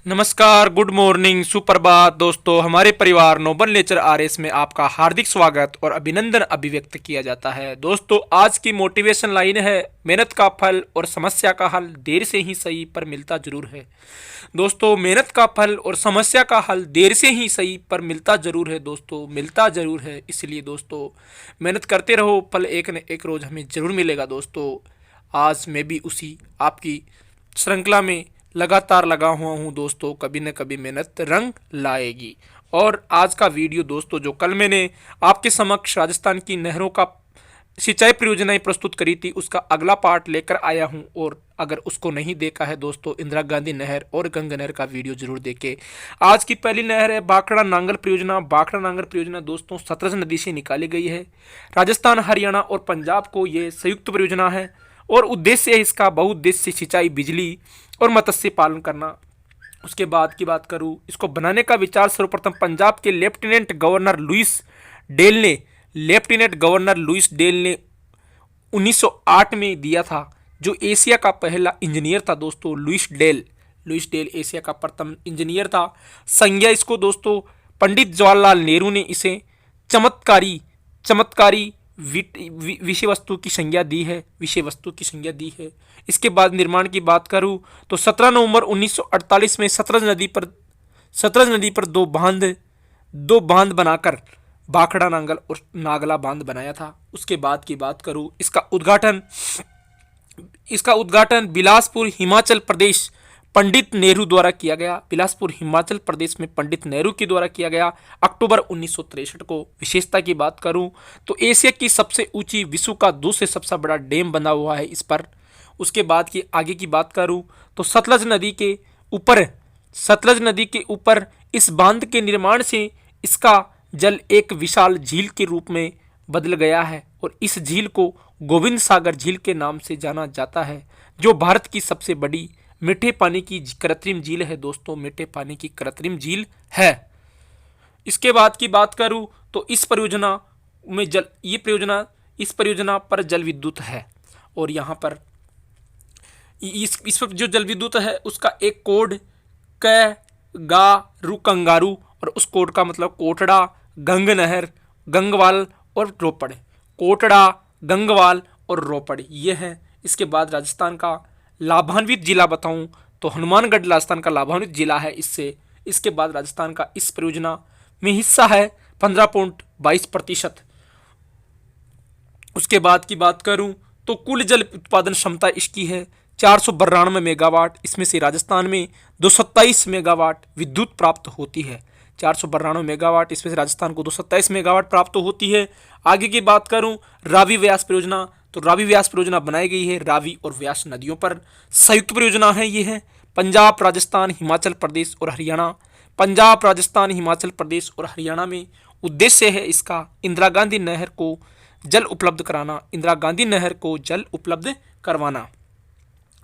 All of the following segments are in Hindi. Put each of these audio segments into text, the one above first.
नमस्कार, गुड मॉर्निंग, सुप्रभात दोस्तों। हमारे परिवार नोबल नेचर आरएस में आपका हार्दिक स्वागत और अभिनंदन अभिव्यक्त किया जाता है। दोस्तों, आज की मोटिवेशन लाइन है, मेहनत का फल और समस्या का हल देर से ही सही पर मिलता जरूर है। दोस्तों, मेहनत का फल और समस्या का हल देर से ही सही पर मिलता जरूर है। दोस्तों, मिलता जरूर है। इसलिए दोस्तों, मेहनत करते रहो, फल एक न एक रोज हमें जरूर मिलेगा। दोस्तों, आज मैं भी उसी आपकी श्रृंखला में लगातार लगा हुआ हूँ। दोस्तों, कभी न कभी मेहनत रंग लाएगी। और आज का वीडियो दोस्तों, जो कल मैंने आपके समक्ष राजस्थान की नहरों का सिंचाई परियोजनाएं प्रस्तुत करी थी, उसका अगला पार्ट लेकर आया हूं। और अगर उसको नहीं देखा है दोस्तों, इंदिरा गांधी नहर और गंगा नहर का वीडियो जरूर देखें। आज की पहली नहर है भाखड़ा नांगल परियोजना। भाखड़ा नांगल परियोजना दोस्तों सतलज नदी से निकाली गई है। राजस्थान, हरियाणा और पंजाब को यह संयुक्त परियोजना है और उद्देश्य है इसका बहुउद्देश्य सिंचाई, बिजली और मत्स्य पालन करना। उसके बाद की बात करूं, इसको बनाने का विचार सर्वप्रथम पंजाब के लेफ्टिनेंट गवर्नर लुइस डेल ने 1908 में दिया था, जो एशिया का पहला इंजीनियर था। दोस्तों, लुइस डेल एशिया का प्रथम इंजीनियर था। संज्ञा इसको दोस्तों पंडित जवाहरलाल नेहरू ने इसे चमत्कारी विषय वस्तु की संज्ञा दी है। इसके बाद निर्माण की बात करूं तो 17 नवंबर 1948 में सतलज नदी पर दो बांध बनाकर भाखड़ा नांगल और नागला बांध बनाया था। उसके बाद की बात करूं, इसका उद्घाटन बिलासपुर हिमाचल प्रदेश पंडित नेहरू द्वारा किया गया। बिलासपुर हिमाचल प्रदेश में पंडित नेहरू के द्वारा किया गया अक्टूबर 1963 को। विशेषता की बात करूं तो एशिया की सबसे ऊंची, विश्व का दूसरे सबसे बड़ा डैम बना हुआ है इस पर। उसके बाद की आगे की बात करूं तो सतलज नदी के ऊपर इस बांध के निर्माण से इसका जल एक विशाल झील के रूप में बदल गया है और इस झील को गोविंद सागर झील के नाम से जाना जाता है, जो भारत की सबसे बड़ी मीठे पानी की कृत्रिम झील है। दोस्तों, मीठे पानी की कृत्रिम झील है। इसके बाद की बात करूं तो इस परियोजना पर जल विद्युत है और यहां पर इस पर जो जल विद्युत है उसका एक कोड कंगारू और उस कोड का मतलब कोटड़ा, गंगनहर, गंगवाल और रोपड़। कोटड़ा, गंगवाल और रोपड़ ये है। इसके बाद राजस्थान का लाभान्वित जिला बताऊं तो हनुमानगढ़ राजस्थान का लाभान्वित जिला है इससे। इसके बाद राजस्थान का इस परियोजना में हिस्सा है 15.22%। उसके बाद की बात करूं तो कुल जल उत्पादन क्षमता इसकी है 492 मेगावाट। इसमें से राजस्थान में 227 मेगावाट विद्युत प्राप्त होती है। 492 मेगावाट, इसमें से राजस्थान को 227 मेगावाट प्राप्त होती है। आगे की बात करूं रावी व्यास परियोजना, तो रावी व्यास परियोजना बनाई गई है रावी और व्यास नदियों पर। संयुक्त परियोजना है ये है पंजाब, राजस्थान, हिमाचल प्रदेश और हरियाणा। पंजाब, राजस्थान, हिमाचल प्रदेश और हरियाणा में उद्देश्य है इसका इंदिरा गांधी नहर को जल उपलब्ध करवाना।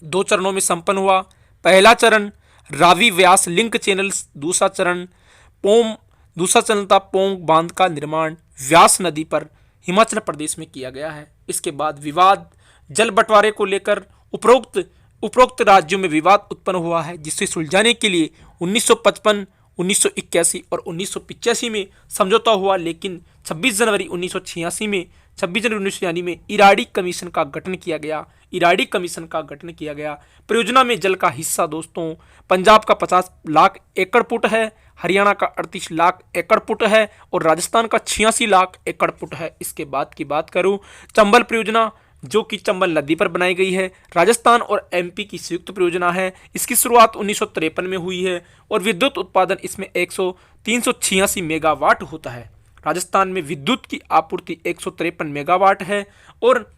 2 चरणों में संपन्न हुआ। पहला चरण रावी व्यास लिंक चैनल, दूसरा चरण था पोंग बांध का निर्माण व्यास नदी पर हिमाचल प्रदेश में किया गया है। इसके बाद विवाद जल बंटवारे को लेकर उपरोक्त राज्यों में विवाद उत्पन्न हुआ है, जिसे सुलझाने के लिए 1955, 1981 और 1985 में समझौता हुआ। लेकिन 26 जनवरी 1986 में इराडी कमीशन का गठन किया गया। परियोजना में जल का हिस्सा दोस्तों पंजाब का 50 लाख एकड़ फुट है, हरियाणा का 38 लाख एकड़ फुट है और राजस्थान का 86 लाख एकड़ फुट है। इसके बाद की बात करूं चंबल परियोजना, जो कि चंबल नदी पर बनाई गई है, राजस्थान और एमपी की संयुक्त परियोजना है। इसकी शुरुआत 1953 में हुई है और विद्युत उत्पादन इसमें 386 मेगावाट होता है। राजस्थान में विद्युत की आपूर्ति 153 मेगावाट है। और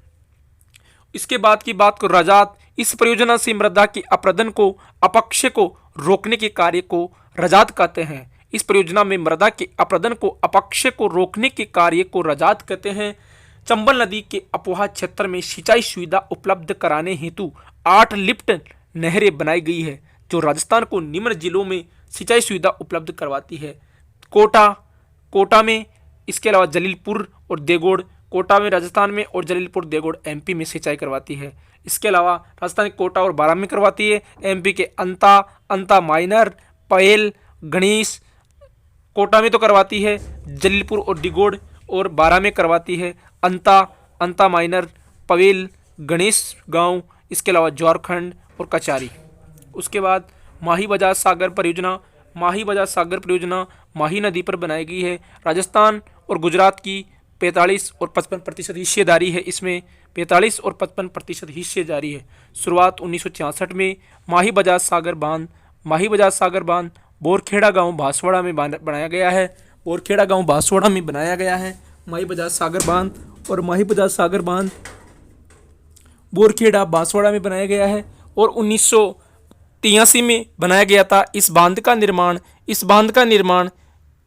इसके बाद की बात को रजात, इस परियोजना से मृदा के अपरदन को, अपक्षय को रोकने के कार्य को रजात कहते हैं। इस परियोजना में मृदा के अपरदन को, अपक्षय को रोकने के कार्य को रजात कहते हैं। चंबल नदी के अपवाह क्षेत्र में सिंचाई सुविधा उपलब्ध कराने हेतु 8 लिफ्ट नहरें बनाई गई है, जो राजस्थान को निम्न जिलों में सिंचाई सुविधा उपलब्ध करवाती है। कोटा में, इसके अलावा जलीलपुर और देगोड़, कोटा में राजस्थान में और जलीलपुर देगोड़ एमपी में सिंचाई करवाती है। इसके अलावा राजस्थान कोटा और बारां में करवाती है। एमपी के अंता माइनर, पवेल, गणेश, कोटा में तो करवाती है, जलीलपुर और डिगोड़, और बारा में करवाती है अंता, अंता माइनर, पवेल, गणेश गांव, इसके अलावा जौरखंड और कचारी। उसके बाद माही बजाज सागर परियोजना, माही बजाज सागर परियोजना माही नदी पर बनाई गई है। राजस्थान और गुजरात की 45 और 55% हिस्सेदारी है, इसमें 45 और 55% हिस्सेदारी है। शुरुआत 1966 में माही बजाज सागर बांध, माही बजाज सागर बांध बोरखेड़ा गांव बांसवाड़ा में बनाया गया है, बोरखेड़ा गांव बांसवाड़ा में बनाया गया है माही बजाज सागर बांध। और माही बजाज सागर बांध बोरखेड़ा बांसवाड़ा में बनाया गया है और 1983 में बनाया गया था। इस बांध का निर्माण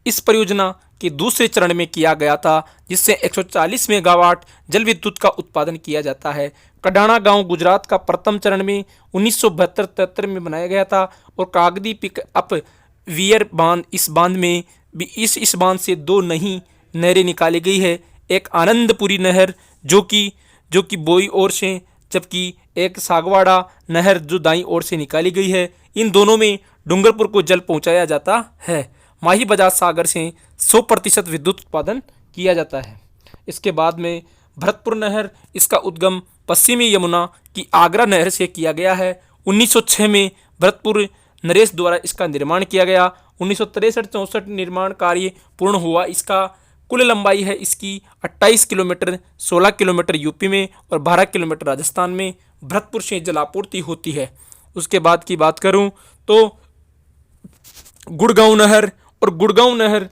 इस परियोजना के दूसरे चरण में किया गया था, जिससे 140 मेगावाट जल विद्युत का उत्पादन किया जाता है। कडाणा गांव गुजरात का प्रथम चरण में 1972-73 में बनाया गया था। और कागदी पिकअप वियर बांध, इस बांध में भी इस बांध से 2 नई नहरें निकाली गई है। एक आनंदपुरी नहर जो कि बोई ओर से, जबकि एक सागवाड़ा नहर जो दाईं ओर से निकाली गई है। इन दोनों में डूंगरपुर को जल पहुंचाया जाता है। माही बजाज सागर से 100% विद्युत उत्पादन किया जाता है। इसके बाद में भरतपुर नहर, इसका उद्गम पश्चिमी यमुना की आगरा नहर से किया गया है। 1906 में भरतपुर नरेश द्वारा इसका निर्माण किया गया। 1963-64 निर्माण कार्य पूर्ण हुआ। इसका कुल लंबाई है इसकी 28 किलोमीटर, 16 किलोमीटर यूपी में और 12 किलोमीटर राजस्थान में भरतपुर से जलापूर्ति होती है। उसके बाद की बात करूं तो गुड़गांव नहर, और गुड़गांव नहर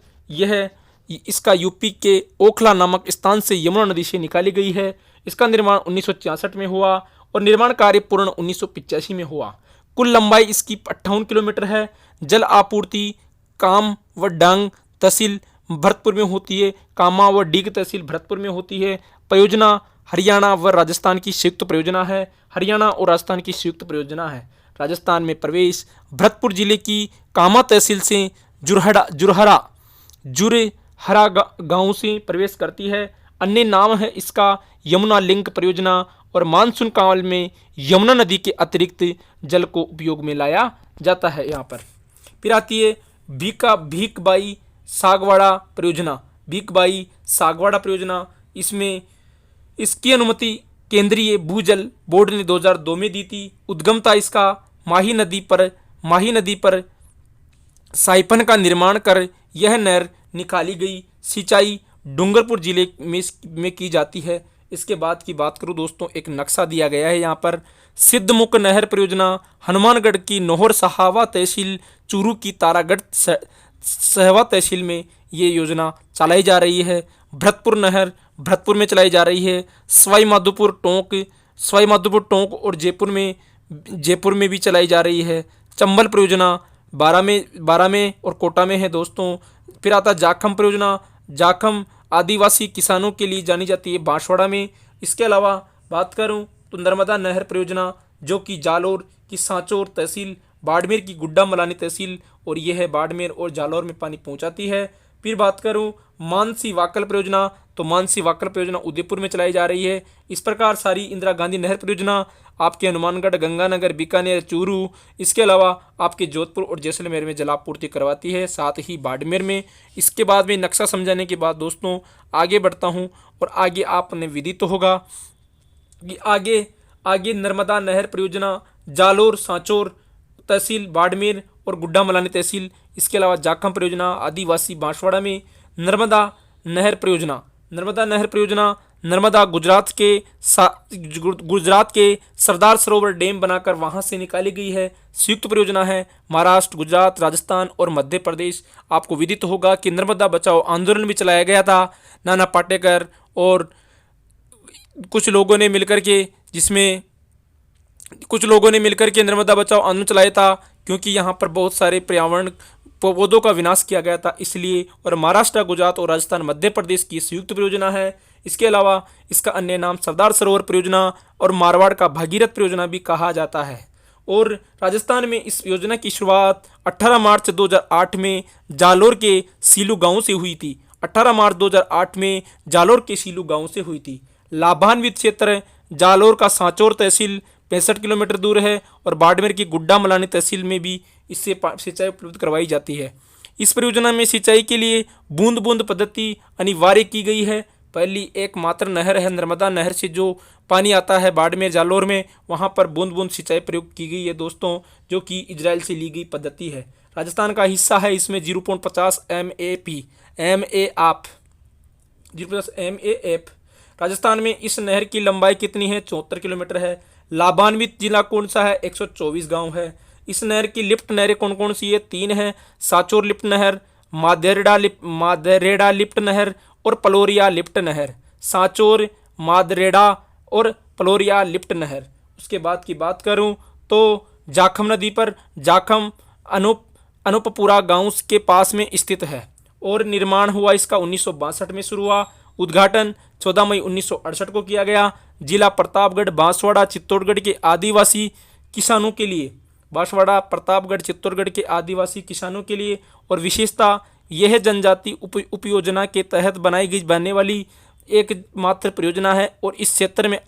इसका यूपी के ओखला नामक स्थान से यमुना नदी से निकाली गई है। इसका निर्माण 1966 में हुआ और निर्माण कार्य पूर्ण 1985 में हुआ। कुल लंबाई इसकी 58 किलोमीटर है। जल आपूर्ति काम व डांग तहसील भरतपुर में होती है, कामा व डीग तहसील भरतपुर में होती है। परियोजना हरियाणा व राजस्थान की संयुक्त परियोजना है, हरियाणा और राजस्थान की संयुक्त परियोजना है। राजस्थान में प्रवेश भरतपुर जिले की कामा तहसील से जुरहरा गांव से प्रवेश करती है। अन्य नाम है इसका यमुना लिंक परियोजना, और मानसून काल में यमुना नदी के अतिरिक्त जल को उपयोग में लाया जाता है यहाँ पर। फिर आती है भीकबाई सागवाड़ा परियोजना, भीकबाई सागवाड़ा परियोजना। इसमें इसकी अनुमति केंद्रीय भूजल बोर्ड ने 2002 में दी थी। उद्गमता इसका माही नदी पर साइफन का निर्माण कर यह नहर निकाली गई। सिंचाई डूंगरपुर जिले में की जाती है। इसके बाद की बात करूं दोस्तों, एक नक्शा दिया गया है यहाँ पर। सिद्धमुख नहर परियोजना हनुमानगढ़ की नोहर सहावा तहसील, चूरू की तारागढ़ सहवा तहसील में ये योजना चलाई जा रही है। भरतपुर नहर भरतपुर में चलाई जा रही है। सवाई माधोपुर टोंक और जयपुर में भी चलाई जा रही है। चंबल परियोजना बारा में और कोटा में है दोस्तों। फिर आता जाखम परियोजना, जाखम आदिवासी किसानों के लिए जानी जाती है, बांसवाड़ा में। इसके अलावा बात करूं तो नर्मदा नहर परियोजना जो कि जालोर की सांचौर तहसील, बाड़मेर की गुड्डा मलानी तहसील, और यह है बाड़मेर और जालोर में पानी पहुंचाती है। फिर बात करूं मानसी वाकल परियोजना, तो मानसी वाकल परियोजना उदयपुर में चलाई जा रही है। इस प्रकार सारी इंदिरा गांधी नहर परियोजना आपके हनुमानगढ़, गंगानगर, बीकानेर, चूरू, इसके अलावा आपके जोधपुर और जैसलमेर में जलापूर्ति करवाती है, साथ ही बाड़मेर में। इसके बाद में नक्शा समझाने के बाद दोस्तों आगे बढ़ता हूँ, और आगे आपने विदित होगा कि आगे नर्मदा नहर परियोजना जालोर सांचौर तहसील, बाड़मेर और गुड्डा मलानी तहसील। इसके अलावा जाखम परियोजना आदिवासी बांसवाड़ा में। नर्मदा नहर परियोजना नर्मदा गुजरात के सरदार सरोवर डैम बनाकर वहां से निकाली गई है। संयुक्त परियोजना है महाराष्ट्र, गुजरात, राजस्थान और मध्य प्रदेश। आपको विदित होगा कि नर्मदा बचाओ आंदोलन भी चलाया गया था, नाना पाटेकर और कुछ लोगों ने मिलकर के नर्मदा बचाओ आंदोलन चलाया था, क्योंकि यहाँ पर बहुत सारे पर्यावरण पौधों का विनाश किया गया था इसलिए। और महाराष्ट्र, गुजरात और राजस्थान मध्य प्रदेश की संयुक्त परियोजना है। इसके अलावा इसका अन्य नाम सरदार सरोवर परियोजना और मारवाड़ का भागीरथ परियोजना भी कहा जाता है। और राजस्थान में इस योजना की शुरुआत 18 मार्च 2008 में जालोर के सीलू गांव से हुई थी। 18 मार्च 2008 में जालोर के सीलू गांव से हुई थी। लाभान्वित क्षेत्र जालोर का सांचौर तहसील 65 किलोमीटर दूर है, और बाड़मेर की गुड्डा मलानी तहसील में भी इससे सिंचाई उपलब्ध करवाई जाती है। इस परियोजना में सिंचाई के लिए बूंद बूंद पद्धति अनिवार्य की गई है। पहली एकमात्र नहर है नर्मदा नहर से जो पानी आता है बाड़मेर जालोर में, वहाँ पर बूंद बूंद सिंचाई प्रयोग की गई है दोस्तों, जो कि इजराइल से ली गई पद्धति है। राजस्थान का हिस्सा है इसमें 0.50 MAF। राजस्थान में इस नहर की लंबाई कितनी है? 74 किलोमीटर है। लाभान्वित जिला कौन सा है? 124 गांव है। इस नहर की लिफ्ट नहरें कौन कौन सी है? 3 है। सांचोर लिफ्ट नहर, मादेरेड़ा लिफ्ट नहर और पलोरिया लिफ्ट नहर। सांचोर, मादरेड़ा और पलोरिया लिफ्ट नहर। उसके बाद की बात करूं तो जाखम नदी पर जाखम अनुपपुरा गांव के पास में स्थित है और निर्माण हुआ इसका 1962 में शुरू हुआ। उद्घाटन 14 मई 1968 को किया गया। जिला प्रतापगढ़, बांसवाड़ा, चित्तौड़गढ़ के आदिवासी किसानों के लिए, बांसवाड़ा, प्रतापगढ़, चित्तौड़गढ़ के आदिवासी किसानों के लिए। और विशेषता यह जनजाति उपयोजना के तहत बनने वाली एकमात्र परियोजना है और इस क्षेत्र में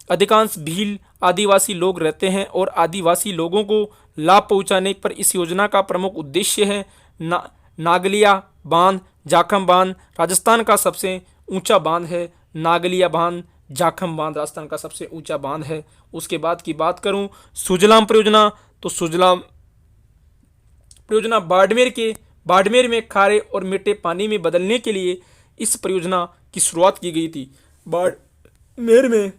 अधिकांश भील आदिवासी लोग रहते हैं और आदिवासी लोगों को लाभ पहुंचाने पर इस योजना का प्रमुख उद्देश्य है। नागलिया बांध, जाखम बांध राजस्थान का सबसे ऊंचा बांध है। नागलिया बांध, जाखम बांध राजस्थान का सबसे ऊंचा बांध है। उसके बाद की बात करूं सुजलाम परियोजना, तो सुजलाम परियोजना बाड़मेर में खारे और मीठे पानी में बदलने के लिए इस परियोजना की शुरुआत की गई थी। बाड़मेर में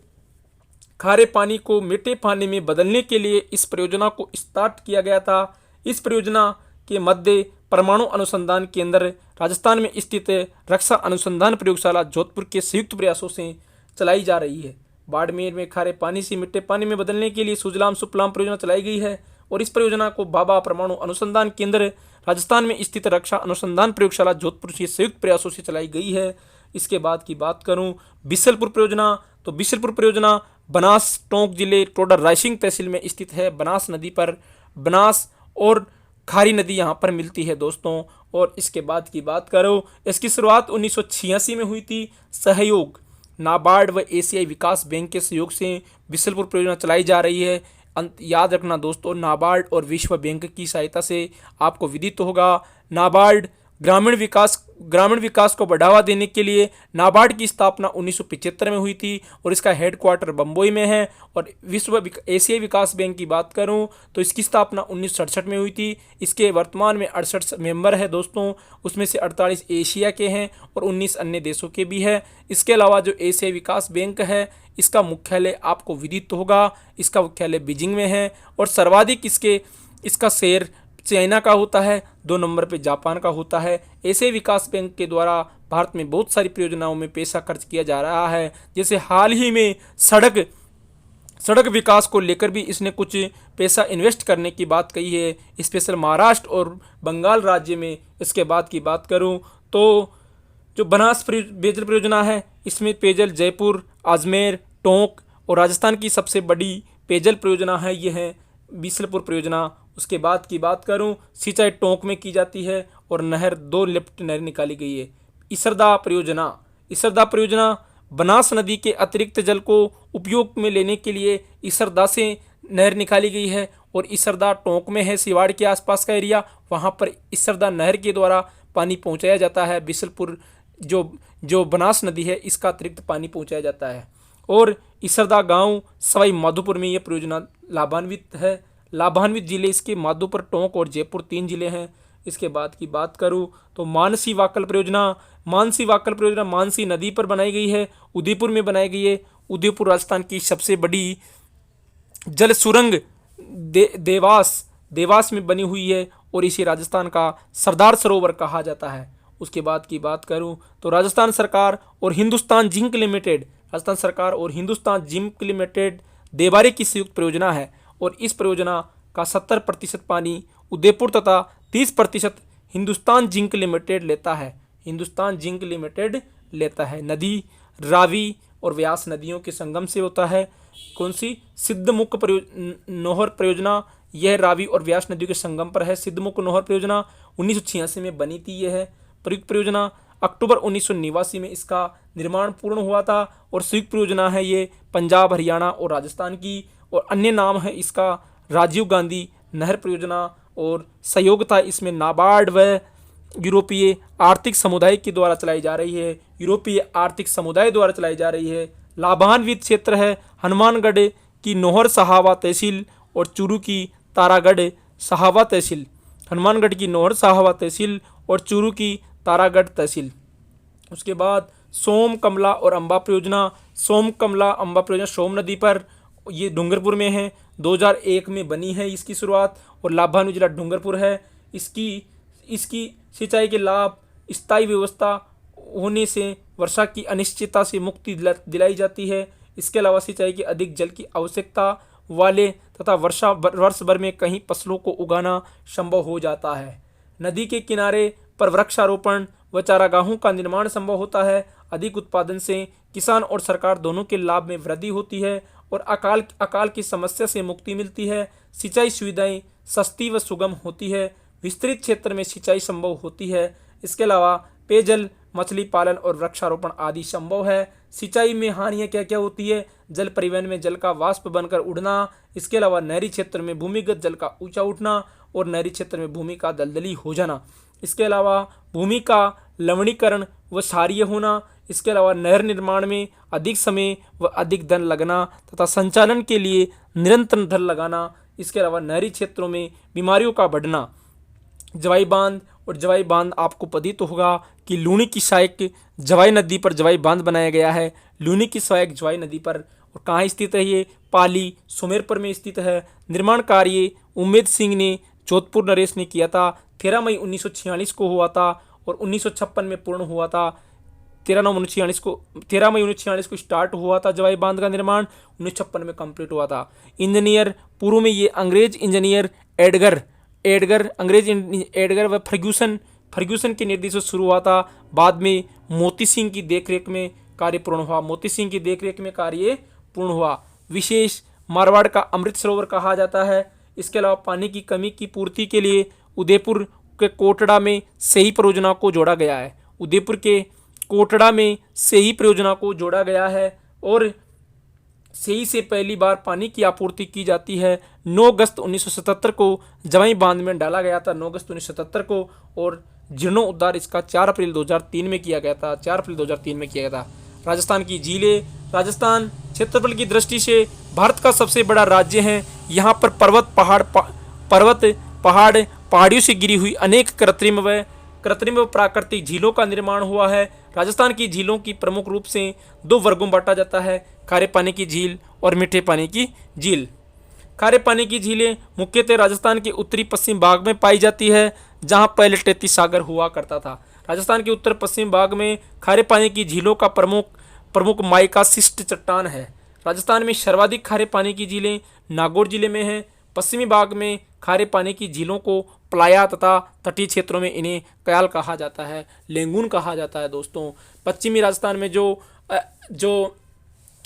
खारे पानी को मीठे पानी में बदलने के लिए इस परियोजना को स्टार्ट किया गया था। इस परियोजना के मध्य परमाणु अनुसंधान केंद्र राजस्थान में स्थित रक्षा अनुसंधान प्रयोगशाला जोधपुर के संयुक्त प्रयासों से चलाई जा रही है। बाड़मेर में खारे पानी से मीठे पानी में बदलने के लिए सुजलाम सुफलाम परियोजना चलाई गई है और इस परियोजना को भाभा परमाणु अनुसंधान केंद्र राजस्थान में स्थित रक्षा अनुसंधान प्रयोगशाला जोधपुर से संयुक्त प्रयासों से चलाई गई है। इसके बाद की बात करूं बिसलपुर परियोजना, तो बिसलपुर परियोजना बनास टोंक जिले टोडा रायसिंह तहसील में स्थित है। बनास नदी पर बनास और खारी नदी यहाँ पर मिलती है दोस्तों। और इसके बाद की बात करो, इसकी शुरुआत 1986 में हुई थी। सहयोग नाबार्ड व एशियाई विकास बैंक के सहयोग से बिसलपुर परियोजना चलाई जा रही है। याद रखना दोस्तों, नाबार्ड और विश्व बैंक की सहायता से आपको विदित होगा। नाबार्ड ग्रामीण विकास को बढ़ावा देने के लिए नाबार्ड की स्थापना 1975 में हुई थी और इसका हेडक्वार्टर बम्बई में है। और एशियाई विकास बैंक की बात करूं तो इसकी स्थापना 1967 में हुई थी। इसके वर्तमान में 68 मेंबर है दोस्तों, उसमें से 48 एशिया के हैं और 19 अन्य देशों के भी है। इसके अलावा जो एशियाई विकास बैंक है इसका मुख्यालय आपको विदित होगा, इसका मुख्यालय बीजिंग में है और सर्वाधिक इसका शेयर चाइना का होता है, 2 नंबर पे जापान का होता है। ऐसे विकास बैंक के द्वारा भारत में बहुत सारी परियोजनाओं में पैसा खर्च किया जा रहा है। जैसे हाल ही में सड़क विकास को लेकर भी इसने कुछ पैसा इन्वेस्ट करने की बात कही है, स्पेशल महाराष्ट्र और बंगाल राज्य में। इसके बाद की बात करूं तो जो बनास पेयजल परियोजना है इसमें पेयजल जयपुर, अजमेर, टोंक और राजस्थान की सबसे बड़ी पेयजल परियोजना है यह है बिसलपुर परियोजना। उसके बाद की बात करूं सिंचाई टोंक में की जाती है और 2 लिफ्ट नहर निकाली गई है। इसरदा परियोजना बनास नदी के अतिरिक्त जल को उपयोग में लेने के लिए इसरदा से नहर निकाली गई है और इसरदा टोंक में है, सिवाड़ के आसपास का एरिया, वहाँ पर इसरदा नहर के द्वारा पानी पहुँचाया जाता है। बिसलपुर जो बनास नदी है इसका अतिरिक्त पानी पहुँचाया जाता है। और इसरदा गांव सवाई माधोपुर में यह परियोजना लाभान्वित जिले इसके माधोपुर, टोंक और जयपुर 3 जिले हैं। इसके बाद की बात करूं तो मानसी वाकल परियोजना मानसी नदी पर बनाई गई है, उदयपुर में बनाई गई है। उदयपुर राजस्थान की सबसे बड़ी जल सुरंग देवास में बनी हुई है और इसे राजस्थान का सरदार सरोवर कहा जाता है। उसके बाद की बात करूं तो राजस्थान सरकार और हिंदुस्तान जिंक लिमिटेड देबारे की संयुक्त परियोजना है और इस परियोजना का 70% पानी उदयपुर तथा 30% हिंदुस्तान जिंक लिमिटेड लेता है। नदी रावी और व्यास नदियों के संगम से होता है। कौन सी? सिद्धमुख नोहर परियोजना, यह रावी और व्यास नदियों के संगम पर है। सिद्धमुख नोहर परियोजना 1986 में बनी थी। यह है प्रयुक्त परियोजना। अक्टूबर 1989 में इसका निर्माण पूर्ण हुआ था और संयुक्त परियोजना है ये पंजाब, हरियाणा और राजस्थान की। और अन्य नाम है इसका राजीव गांधी नहर परियोजना और सहयोग था, इसमें नाबार्ड व यूरोपीय आर्थिक समुदाय के द्वारा चलाई जा रही है, यूरोपीय आर्थिक समुदाय द्वारा चलाई जा रही है। लाभान्वित क्षेत्र है हनुमानगढ़ की नोहर सहावा तहसील और चूरू की तारागढ़ सहावा तहसील। हनुमानगढ़ की नोहर सहावा तहसील और चूरू की तारागढ़ तहसील। उसके बाद सोम कमला और अम्बा परियोजना। सोम कमला अम्बा परियोजना सोम नदी पर, ये डूंगरपुर में है, 2001 में बनी है इसकी शुरुआत, और लाभान्वित जिला डूंगरपुर है। इसकी सिंचाई के लाभ स्थायी व्यवस्था होने से वर्षा की अनिश्चितता से मुक्ति दिलाई जाती है। इसके अलावा सिंचाई के अधिक जल की आवश्यकता वाले तथा वर्ष भर में कई फसलों को उगाना संभव हो जाता है। नदी के किनारे पर वृक्षारोपण व चारागाहों का निर्माण संभव होता है। अधिक उत्पादन से किसान और सरकार दोनों के लाभ में वृद्धि होती है और अकाल की समस्या से मुक्ति मिलती है। सिंचाई सुविधाएं सस्ती व सुगम होती है। विस्तृत क्षेत्र में सिंचाई संभव होती है। इसके अलावा पेयजल, मछली पालन और वृक्षारोपण आदि संभव है। सिंचाई में हानियाँ क्या क्या होती है? जल परिवहन में जल का वाष्प बनकर उड़ना, इसके अलावा नहरी क्षेत्र में भूमिगत जल का ऊंचा उठना और नहरी क्षेत्र में भूमि का दलदली हो जाना। इसके अलावा भूमि का लवणीकरण व क्षारीय होना। इसके अलावा नहर निर्माण में अधिक समय व अधिक धन लगना तथा संचालन के लिए निरंतर धन लगाना। इसके अलावा नहरी क्षेत्रों में बीमारियों का बढ़ना। जवाई बांध, और जवाई बांध आपको पता तो होगा कि लूनी की सहायक जवाई नदी पर जवाई बांध बनाया गया है। लूनी की सहायक जवाई नदी पर, और कहाँ स्थित है ये? पाली सुमेरपुर में स्थित है। निर्माण कार्य उम्मेद सिंह ने, जोधपुर नरेश ने किया था। 13 मई 1946 को हुआ था और 1956 में पूर्ण हुआ था। 13 मई 1946 को स्टार्ट हुआ था जवाई बांध का निर्माण, 1956 में कंप्लीट हुआ था। इंजीनियर पूर्व में ये अंग्रेज इंजीनियर एडगर व फर्ग्यूसन के निर्देश से शुरू हुआ था। बाद में मोती सिंह की देखरेख में कार्य पूर्ण हुआ। विशेष मारवाड़ का अमृत सरोवर कहा जाता है। इसके अलावा पानी की कमी की पूर्ति के लिए उदयपुर के कोटड़ा में सही परियोजना को जोड़ा गया है। उदयपुर के कोटड़ा में सही परियोजना को जोड़ा गया है और सही से पहली बार पानी की आपूर्ति की जाती है। 9 अगस्त 1977 को जवाई बांध में डाला गया था, 9 अगस्त 1977 को, और जीर्णोद्धार इसका 4 अप्रैल 2003 में किया गया था। राजस्थान की झीलें। राजस्थान क्षेत्रफल की दृष्टि से भारत का सबसे बड़ा राज्य है। यहाँ पर पहाड़ियों से गिरी हुई अनेक कृत्रिम व प्राकृतिक झीलों का निर्माण हुआ है। राजस्थान की झीलों की प्रमुख रूप से 2 वर्गों में बांटा जाता है, खारे पानी की झील और मीठे पानी की झील। खारे पानी की झीलें मुख्यतः राजस्थान के उत्तरी पश्चिम भाग में पाई जाती है, जहां पहले तैती सागर हुआ करता था। राजस्थान के उत्तर पश्चिम भाग में खारे पानी की झीलों का प्रमुख माइका शिष्ट चट्टान है। राजस्थान में सर्वाधिक खारे पानी की झीलें नागौर जिले में हैं। पश्चिमी भाग में खारे पानी की झीलों को प्लाया तथा तटीय क्षेत्रों में इन्हें कयाल कहा जाता है, लेंगुन कहा जाता है। दोस्तों, पश्चिमी राजस्थान में जो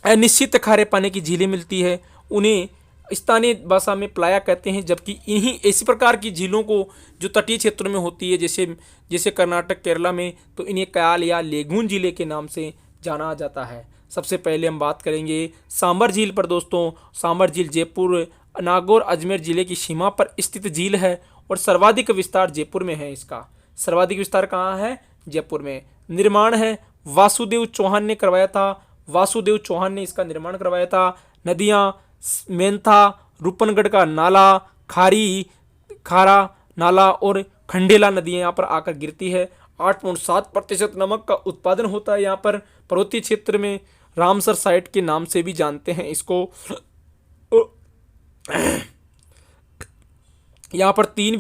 अनिश्चित खारे पानी की झीलें मिलती है उन्हें स्थानीय भाषा में प्लाया कहते हैं, जबकि इन्हीं ऐसी प्रकार की झीलों को जो तटीय क्षेत्रों में होती है जैसे कर्नाटक, केरला में, तो इन्हें कयाल या लेगून झीलें के नाम से जाना जाता है। सबसे पहले हम बात करेंगे सांबर झील पर। दोस्तों, सांबर झील जयपुर, नागौर, अजमेर जिले की सीमा पर स्थित झील है और सर्वाधिक विस्तार जयपुर में है। इसका सर्वाधिक विस्तार कहाँ है? जयपुर में। निर्माण है वासुदेव चौहान ने करवाया था। वासुदेव चौहान ने इसका निर्माण करवाया था। नदियाँ मेंथा, रूपनगढ़ का नाला, खारा नाला और खंडेला नदियाँ यहाँ पर आकर गिरती है। 8.7% नमक का उत्पादन होता है यहाँ पर। पर्वतीय क्षेत्र में रामसर साइट के नाम से भी जानते हैं इसको। यहाँ पर तीन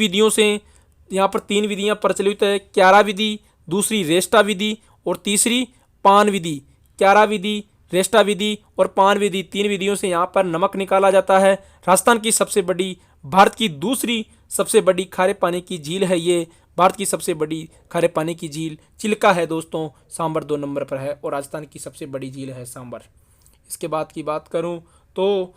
विधियां प्रचलित है। क्यारा विधि, दूसरी रेस्टा विधि और तीसरी पान विधि। क्यारा विधि, रेस्टा विधि और पान विधि, 3 विधियों से यहाँ पर नमक निकाला जाता है। राजस्थान की भारत की दूसरी सबसे बड़ी खारे पानी की झील है ये। भारत की सबसे बड़ी खारे पानी की झील चिल्का है दोस्तों, सांबर 2 नंबर पर है और राजस्थान की सबसे बड़ी झील है सांबर। इसके बाद की बात करूं तो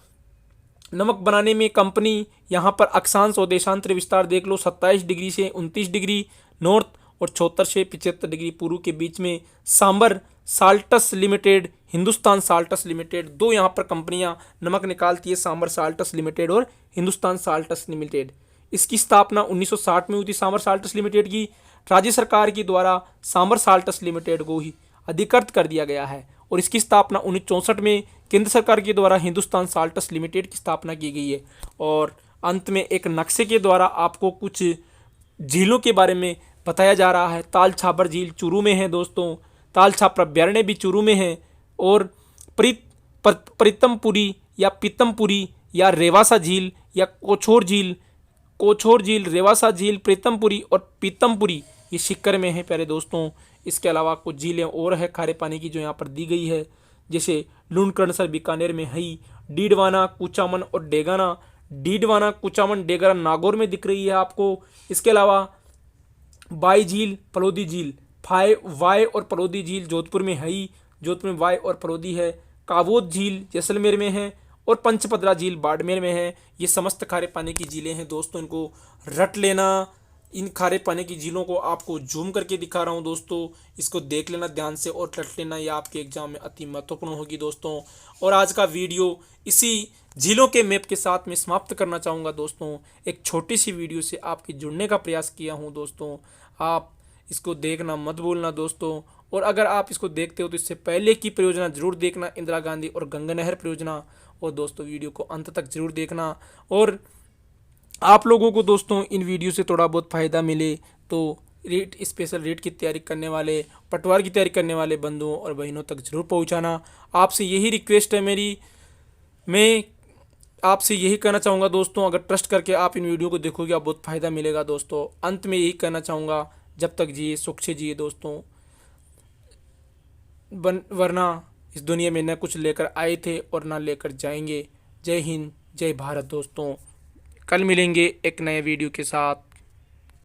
नमक बनाने में कंपनी यहाँ पर अक्षांश और देशांतर विस्तार देख लो। 27 डिग्री से 29 डिग्री नॉर्थ और 76 से 75 डिग्री पूर्व के बीच में सांबर साल्टस लिमिटेड, हिंदुस्तान साल्टस लिमिटेड, दो यहाँ पर कंपनियां नमक निकालती है, सांबर साल्टस लिमिटेड और हिंदुस्तान साल्टस लिमिटेड। इसकी स्थापना 1960 में हुई थी सांबर साल्टस लिमिटेड की। राज्य सरकार के द्वारा सांबर साल्टस लिमिटेड को ही अधिकृत कर दिया गया है और इसकी स्थापना 1964 में केंद्र सरकार के द्वारा हिंदुस्तान साल्टस लिमिटेड की स्थापना की गई है। और अंत में एक नक्शे के द्वारा आपको कुछ झीलों के बारे में बताया जा रहा है। ताल छाबर झील चूरू में है दोस्तों, ताल छापर अभ्यारण्य भी चूरू में है, और प्रीतमपुरी या पीतमपुरी या रेवासा झील या कोछोर झील, रेवासा झील, प्रीतमपुरी और पीतमपुरी ये सीकर में है प्यारे दोस्तों। इसके अलावा कुछ झीलें और है खारे पानी की जो यहाँ पर दी गई है, जैसे लूणकरणसर बीकानेर में है, डीडवाना, कुचामन और डेगाना। डीडवाना, कुचामन, डेगाना नागौर में दिख रही है आपको। इसके अलावा बाई झील, पलोदी झील, वाय और पलोदी झील जोधपुर में है ही, जोधपुर में वाय और पलोदी है। कावोद झील जैसलमेर में है और पंचपदरा झील बाड़मेर में है। ये समस्त खारे पानी की झीलें हैं दोस्तों, इनको रट लेना। इन खारे पानी की झीलों को आपको जूम करके दिखा रहा हूँ दोस्तों, इसको देख लेना ध्यान से और रट लेना, ये आपके एग्जाम में अति महत्वपूर्ण होगी दोस्तों। और आज का वीडियो इसी झीलों के मैप के साथ में समाप्त करना चाहूँगा दोस्तों। एक छोटी सी वीडियो से आपके जुड़ने का प्रयास किया हूँ दोस्तों, आप इसको देखना मत भूलना दोस्तों। और अगर आप इसको देखते हो तो इससे पहले की परियोजना जरूर देखना, इंदिरा गांधी और गंगा नहर परियोजना। और दोस्तों वीडियो को अंत तक जरूर देखना। और आप लोगों को दोस्तों इन वीडियो से थोड़ा बहुत फ़ायदा मिले तो रीट स्पेशल रीट की तैयारी करने वाले, पटवार की तैयारी करने वाले बंधुओं और बहनों तक जरूर पहुंचाना। आपसे यही रिक्वेस्ट है मेरी। मैं आपसे यही कहना चाहूँगा दोस्तों, अगर ट्रस्ट करके आप इन वीडियो को देखोगे आप बहुत फ़ायदा मिलेगा दोस्तों। अंत में यही कहना चाहूँगा, जब तक जिए सुख से जिए दोस्तों, वरना इस दुनिया में न कुछ लेकर आए थे और ना लेकर जाएंगे। जय हिंद, जय भारत दोस्तों। कल मिलेंगे एक नए वीडियो के साथ।